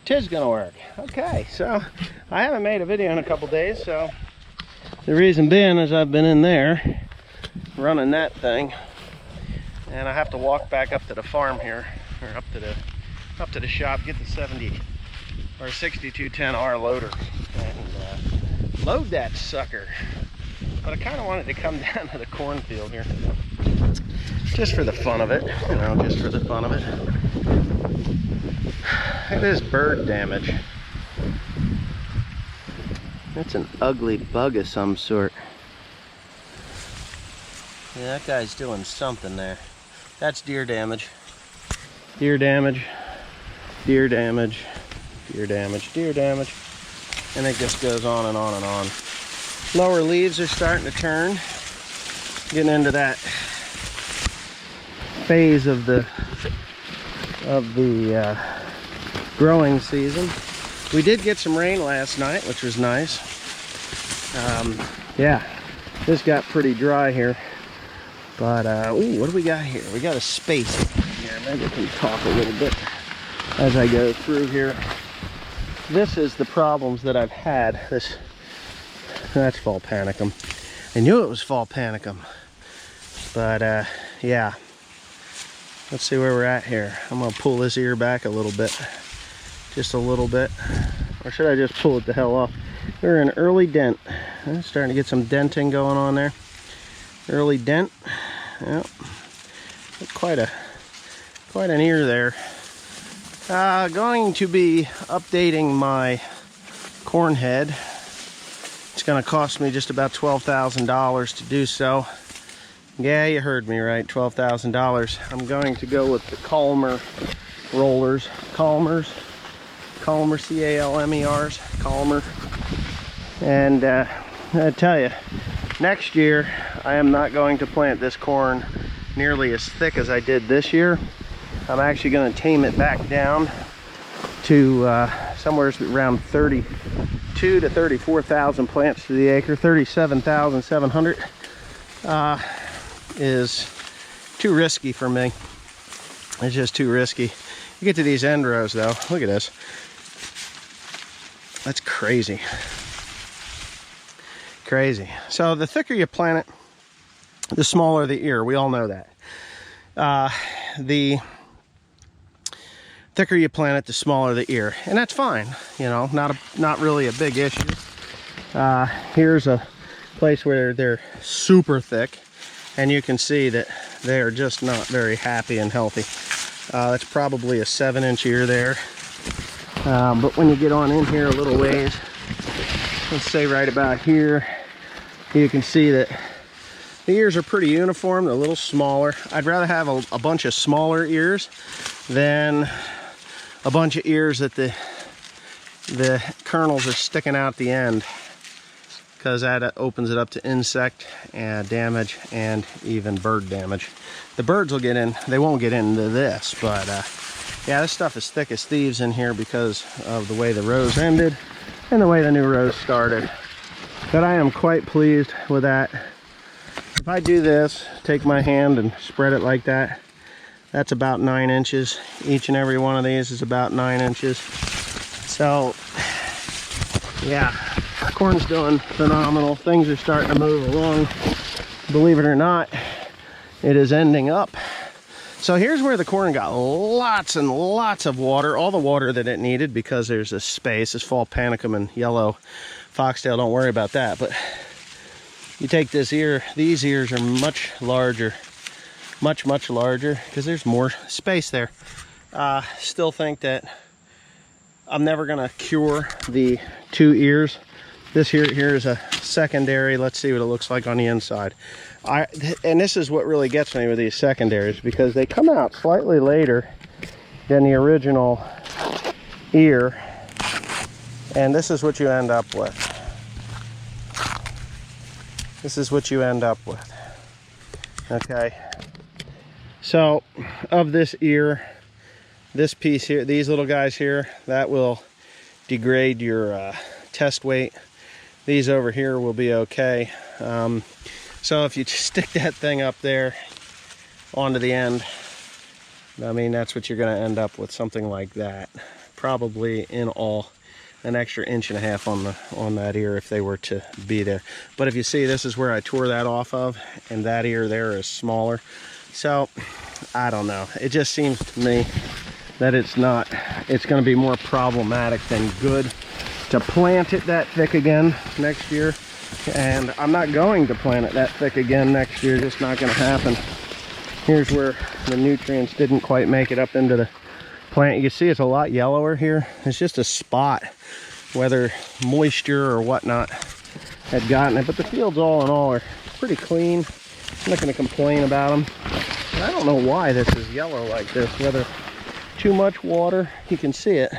'Tis gonna work. Okay, so I haven't made a video in a couple days, so the reason being is I've been in there running that thing, and I have to walk back up to the farm here, or up to the shop, get the 70 or 6210R loader and load that sucker. But I kind of wanted to come down to the cornfield here, just for the fun of it, you know, just for the fun of it. Look at this bird damage. That's an ugly bug of some sort. Yeah, that guy's doing something there. That's deer damage. Deer damage. Deer damage. Deer damage. Deer damage. And it just goes on and on and on. Lower leaves are starting to turn. Getting into that phase of the growing season. We did get some rain last night, which was nice. Yeah, this got pretty dry here. But, ooh, what do we got here? We got a space here. Maybe I can talk a little bit as I go through here. This is the problems that I've had. That's fall panicum. I knew it was fall panicum. But, yeah. Let's see where we're at here. I'm gonna pull this ear back a little bit. Just a little bit. Or should I just pull it the hell off? We're in early dent. I'm starting to get some denting going on there. Early dent. Yep. Quite an ear there. Going to be updating my corn head. It's gonna cost me just about $12,000 to do so. Yeah, you heard me right, $12,000. I'm going to go with the Calmer rollers. Calmer, C-A-L-M-E-R's, Calmer. And I tell you, next year I am not going to plant this corn nearly as thick as I did this year. I'm actually going to tame it back down to somewhere around 32 to 34,000 plants to the acre. 37,700 is too risky for me. It's just too risky. You get to these end rows though, look at this. That's crazy. Crazy. So the thicker you plant it, the smaller the ear. We all know that. The thicker you plant it, the smaller the ear, and that's fine. You know, not really a big issue. Here's a place where they're super thick, and you can see that they are just not very happy and healthy. That's probably a 7-inch ear there. But when you get on in here a little ways, let's say right about here, you can see that the ears are pretty uniform. They're a little smaller. I'd rather have a bunch of smaller ears than a bunch of ears that the kernels are sticking out the end, because that opens it up to insect damage and even bird damage. The birds will get in, they won't get into this, but yeah, this stuff is thick as thieves in here because of the way the rows ended and the way the new rows started. But I am quite pleased with that. If I do this, take my hand and spread it like that, that's about 9 inches. Each and every one of these is about 9 inches. So, yeah, corn's doing phenomenal. Things are starting to move along. Believe it or not, it is ending up. So here's where the corn got lots and lots of water, all the water that it needed, because there's this space, this fall panicum and yellow foxtail, don't worry about that. But you take this ear, these ears are much larger, much larger, because there's more space there. Still think that I'm never gonna cure the 2 ears. This here is a secondary. Let's see what it looks like on the inside. And this is what really gets me with these secondaries, because they come out slightly later than the original ear, and this is what you end up with. This is what you end up with. Okay. So, of this ear, this piece here, these little guys here, that will degrade your test weight. These over here will be okay. So if you stick that thing up there onto the end, I mean, that's what you're going to end up with, something like that. probably in all an extra 1.5 inches on that ear if they were to be there. But if you see, this is where I tore that off of, and that ear there is smaller. So I don't know, it just seems to me that it's going to be more problematic than good to plant it that thick again next year. And I'm not going to plant it that thick again next year. Just not going to happen. Here's where the nutrients didn't quite make it up into the plant. You can see it's a lot yellower here. It's just a spot, whether moisture or whatnot had gotten it. But the fields all in all are pretty clean. I'm not going to complain about them. I don't know why this is yellow like this, whether too much water, you can see it,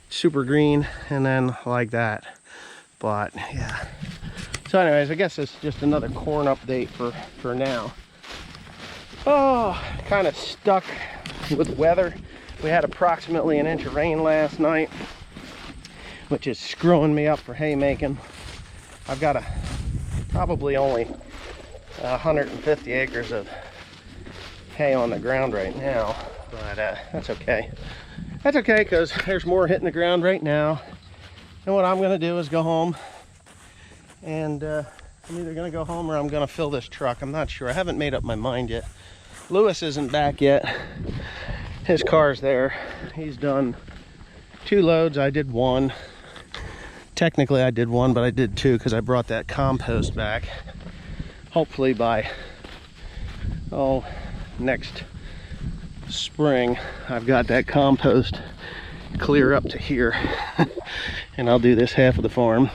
super green, and then like that. But yeah. So anyways, I guess it's just another corn update for now. Oh, kind of stuck with weather. We had approximately 1 inch of rain last night, which is screwing me up for haymaking. I've got probably only 150 acres of hay on the ground right now, but that's okay. That's okay, because there's more hitting the ground right now. And what I'm gonna do is go home, and I'm either gonna go home or I'm gonna fill this truck. I'm not sure. I haven't made up my mind yet. Lewis isn't back yet. His car's there. He's done 2 loads. I did 1. Technically I did 1, but I did 2 because I brought that compost back. Hopefully by next spring I've got that compost clear up to here. And I'll do this half of the farm,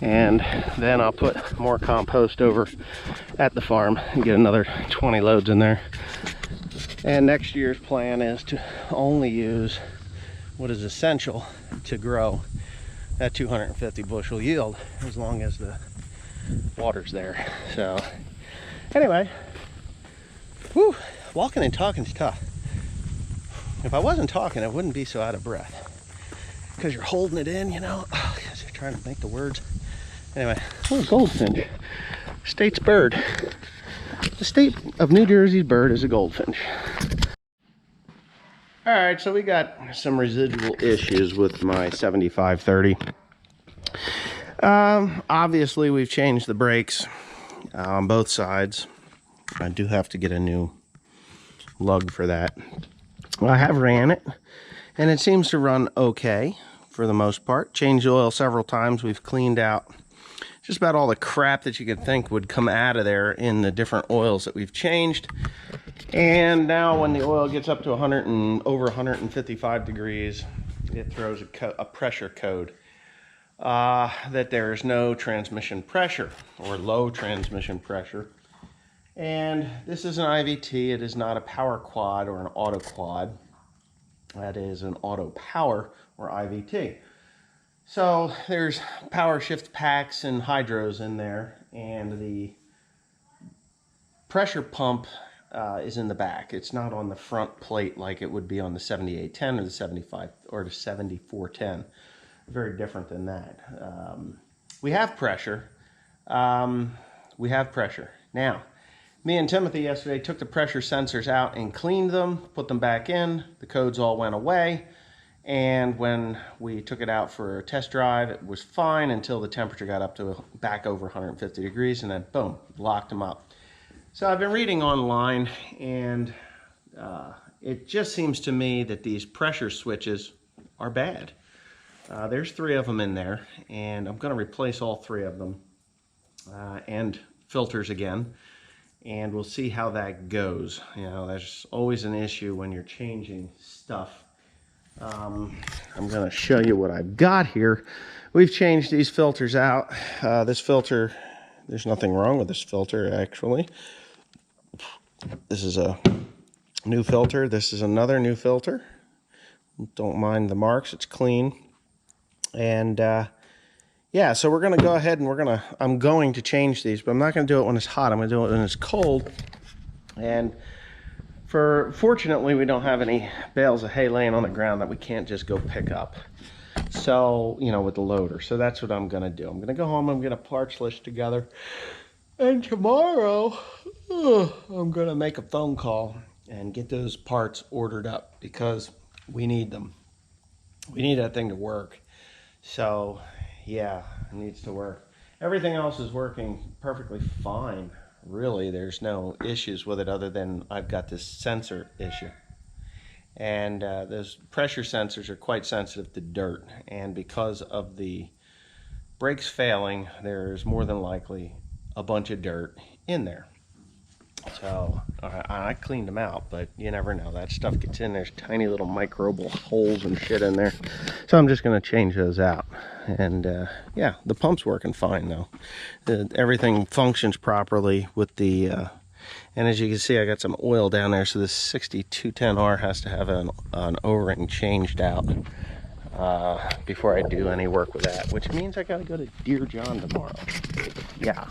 and then I'll put more compost over at the farm and get another 20 loads in there. And next year's plan is to only use what is essential to grow that 250 bushel yield, as long as the water's there. So anyway, whew, walking and talking is tough. If I wasn't talking, I wouldn't be so out of breath, because you're holding it in, you know. Oh, yes, you're trying to make the words. Anyway, oh, goldfinch, state's bird. The state of New Jersey's bird is a goldfinch. All right, so we got some residual issues with my 7530. Obviously, we've changed the brakes on both sides. I do have to get a new lug for that. I have ran it, and it seems to run okay for the most part. Changed the oil several times. We've cleaned out just about all the crap that you could think would come out of there in the different oils that we've changed. And now when the oil gets up to over 155 degrees, it throws a pressure code that there is no transmission pressure, or low transmission pressure. And this is an IVT. It is not a power quad or an auto quad. That is an auto power or IVT. So there's power shift packs and hydros in there, and the pressure pump is in the back. It's not on the front plate like it would be on the 7810 or the 75 or the 7410. Very different than that. We have pressure. Now, me and Timothy yesterday took the pressure sensors out and cleaned them, put them back in. The codes all went away. And when we took it out for a test drive, it was fine until the temperature got up to back over 150 degrees, and then boom, locked them up. So I've been reading online, and it just seems to me that these pressure switches are bad. There's 3 of them in there, and I'm going to replace all 3 of them and filters again, and we'll see how that goes. You know, there's always an issue when you're changing stuff. I'm going to show you what I've got here. We've changed these filters out. This filter, there's nothing wrong with this filter, actually. This is a new filter. This is another new filter. Don't mind the marks. It's clean. And yeah, so we're going to go ahead and I'm going to change these, but I'm not going to do it when it's hot. I'm going to do it when it's cold. And fortunately, we don't have any bales of hay laying on the ground that we can't just go pick up. So, you know, with the loader. So that's what I'm going to do. I'm going to go home, I'm going to parts list together. And tomorrow, I'm going to make a phone call and get those parts ordered up, because we need them. We need that thing to work. So yeah, it needs to work. Everything else is working perfectly fine. Really, there's no issues with it other than I've got this sensor issue. And those pressure sensors are quite sensitive to dirt. And because of the brakes failing, there's more than likely a bunch of dirt in there. So I cleaned them out, but you never know. That stuff gets in. There's tiny little microbial holes and shit in there. So I'm just going to change those out. And yeah, the pump's working fine though. Everything functions properly with the, and as you can see, I got some oil down there. So this 6210R has to have an O-ring changed out before I do any work with that, which means I got to go to Dear John tomorrow. Yeah.